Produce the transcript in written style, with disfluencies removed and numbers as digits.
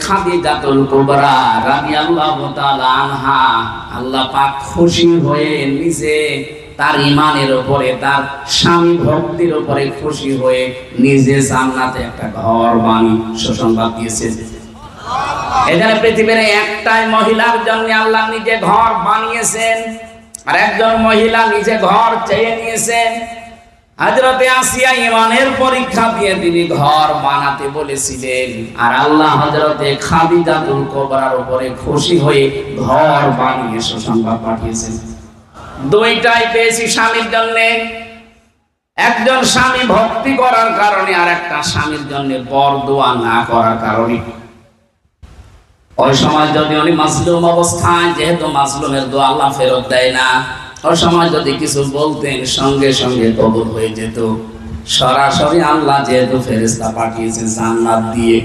খাদিজাতুল কুবরা রাদিয়াল্লাহু তাআলা আনহা আল্লাহ পাক খুশি হয়ে নিজে তার ঈমানের উপরে, তার স্বামী ভক্তির উপরে খুশি হয়ে নিজে জান্নাতে একটা ঘর বানিয়ে সুসংবাদ দিয়েছেন। এখানে পৃথিবীর একটাই মহিলার জন্য আল্লাহ নিজে ঘর বানিয়েছেন, আর একজন মহিলা নিজে ঘর চেয়ে নিয়েছেন। হযরতে আসিয়া ঈমানের পরীক্ষা দিয়ে তিনি ঘর বানাতে বলেছিলেন, আর আল্লাহ হযরতে খাদিজাতুল কুবরার উপরে খুশি হয়ে ঘর বানিয়ে সুসংবাদ পাঠিয়েছেন। দুইটাই পেয়েছি স্বামীর জন্য। একজন স্বামী ভক্তি করার কারণে, আর একটা স্বামীর জন্য বরদোয়া না করার কারণে। ওই সময় যদি উনি মাজলুম অবস্থায়, যেহেতু মাজলুমের দোয়া আল্লাহ ফেরত দেয় না, ওই সময় যদি কিছু বলতেন সঙ্গে সঙ্গে কবুল হয়ে যেত। সরাসরি আল্লাহ যেহেতু ফেরেশতা পাঠিয়েছেন জান্নাত দিয়ে,